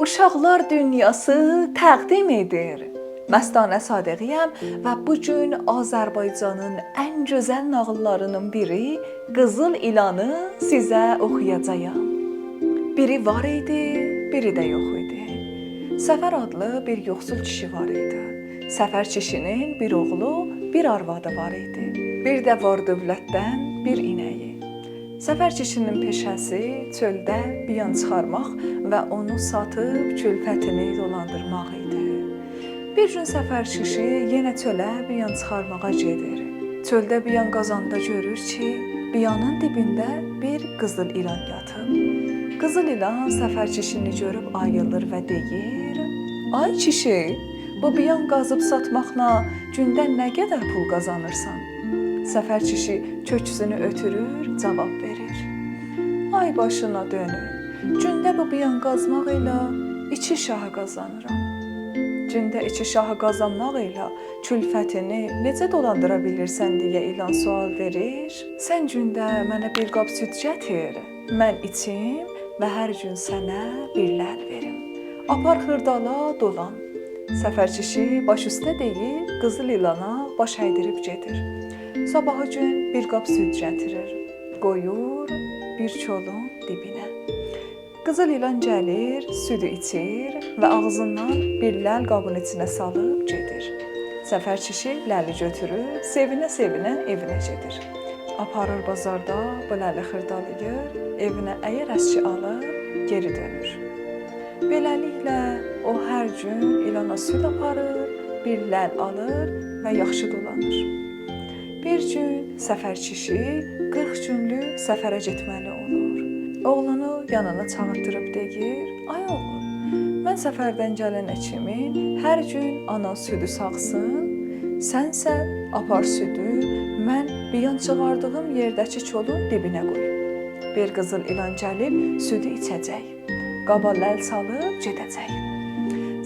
Uşaqlar dünyası təqdim edir. Məstanə Sadiqiyəm və bu gün Azərbaycanın ən gözəl nağıllarının biri Qızıl İlanı sizə oxuyacağam. Biri var idi, biri də yox idi. Səfər adlı bir yoxsul kişi var idi. Səfər kişinin bir oğlu, bir arvadı var idi. Bir də var dövlətdən bir inəyi. Səfər kişinin peşəsi çöldə biyan çıxarmaq və onu satıb külfətini dolandırmaq idi. Bir gün səfər kişi yenə çölə biyan çıxarmağa gedir. Çöldə biyan qazanda görür ki, biyanın dibində bir qızıl ilan yatıb. Qızıl ilan səfər kişini görüb ayılır və deyir: "Ay kişi, bu biyan qazıb satmaqla gündə nə qədər pul qazanırsan?" Səfər kişi köksünü ötürür, cavab verir: "Ay başına dönüm, gündə bu biyan qazmaq ilə 2 şahı qazanıram." Gündə 2 şahı qazanmaq ilə külfətini necə dolandıra bilirsən deyə ilan sual verir. Sən gündə mənə bir qab süd gətir, mən içim və hər gün sənə bir ləl verim. Apar xırdala dolan. Səfər kişi baş üstə deyib qızıl ilana baş əydirib gedir. Sabahı gün bir qab süd gətirir, qoyur bir çolun dibinə. Qızıl ilan gəlir, südü içir və ağzından bir ləl qabın içinə salıb gedir. Səfər kişi ləli götürüb, sevinə-sevinə evinə gedir. Aparır bazarda bu ləli xırdalayır, evinə əyər əski alıb geri dönür. Beləliklə o hər gün ilana süd aparır, bir ləl alır və yaxşı dolanır. Bir gün səfər kişi 40 günlük səfərə getməli olur. Oğlunu yanına çağırtdırıb deyir: "Ay oğlum, mən səfərdən gələnə kimi hər gün ana südü sağsın, sənsə apar südü mən biyan çıxardığım yerdəki çolun dibinə qoy. Bir qızıl ilan gəlib südü içəcək, qaba ləl salıb gedəcək.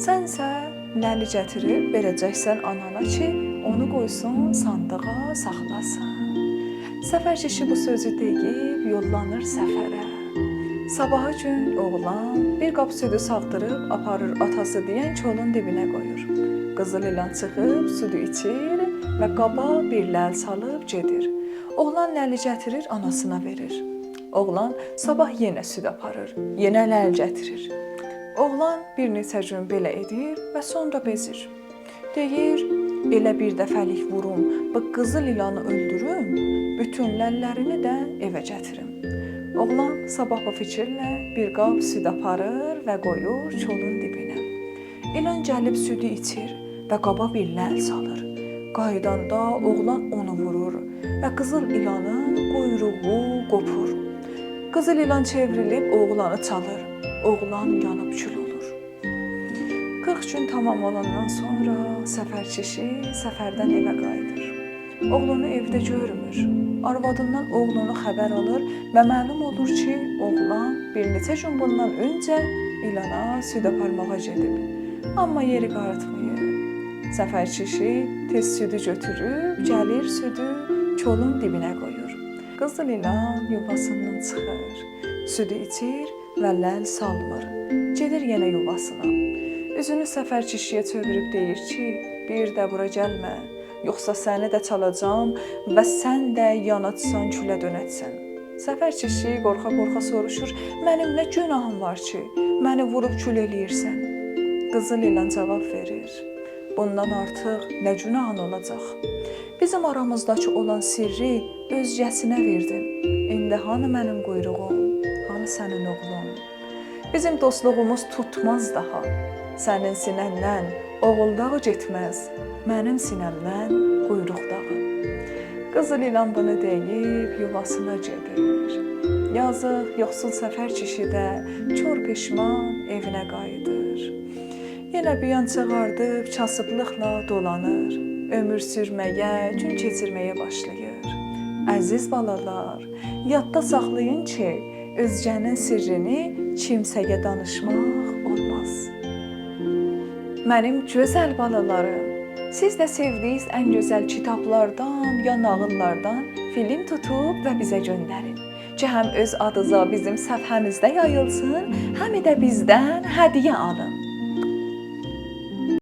Sənsə ləli gətirib verəcəksən anana ki, onu qoysun sandığa saxlasın." Səfər kişi bu sözü deyib yollanır səfərə. Sabahı gün oğlan bir qab südü sağdırıb aparır atası deyən çolun dibinə qoyur. Qızıl ilan çıxıb südü içir və qaba bir ləl salıb gedir. Oğlan ləli gətirir anasına verir. Oğlan sabah yenə süd aparır, yenə ləl gətirir. Oğlan bir neçə gün belə edir və sonra bezir. Deyir: "Elə bir dəfəlik vurum, bu qızıl ilanı öldürüm, bütün ləllərini də evə gətirim." Oğlan sabah bu fikirlə bir qab süd aparır və qoyur çolun dibinə. İlan gəlib südü içir və qaba bir ləl salır. Qaydanda oğlan onu vurur və qızıl ilanın quyruğu qopur. Qızıl ilan çevrilib oğlanı çalır. Oğlan yanıb kül olur. 40 gün tamam olandan sonra səfər kişi səfərdən evə qayıdır. Oğlunu evdə görmür. Arvadından oğlunu xəbər alır və məlum olur ki, oğlan bir neçə gün bundan öncə ilana süd aparmağa gedib. Amma yeri qarıtmayıb. Səfər kişi tez südü götürüb, gəlir südü kolun dibinə qoyur. Qızıl ilan yuvasından çıxır, südü içir və ləl salmır. Gedir yenə yuvasına. Üzünü səfər kişiyə çevirib deyir ki, bir də bura gəlmə, yoxsa səni də çalacam və sən də yanacsan, külə dönəcsən. Səfər kişi qorxa-qorxa soruşur: "Mənim nə günahım var ki, məni vurub kül eləyirsən?" Qızıl ilan cavab verir: "Bundan artıq nə günahın olacaq? Bizim aramızdakı olan sirri özgəsinə verdin. İndi hanı mənim quyruğum, hanı sənin oğlun? Bizim dostluğumuz tutmaz daha. Sənin sinəndən oğul dağı getməz, mənim sinəmdən quyruq dağı." Qızıl ilan bunu deyib yuvasına gedir. Yazıq yoxsul səfər kişi də kor peşman evinə qayıdır. Yenə biyan çıxardıb kasıblıqla dolanır. Ömür sürməyə, gün keçirməyə başlayır. Əziz balalar, yadda saxlayın ki, özgənin sirrini kimsəyə danışmaq olmaz. Mənim gözəl balalarım, siz də sevdiyiniz ən gözəl kitablardan ya nağıllardan film tutub və bizə göndərin. ki, həm öz adınıza bizim səhifəmizdə yayılsın, həm də bizdən hədiyyə alın.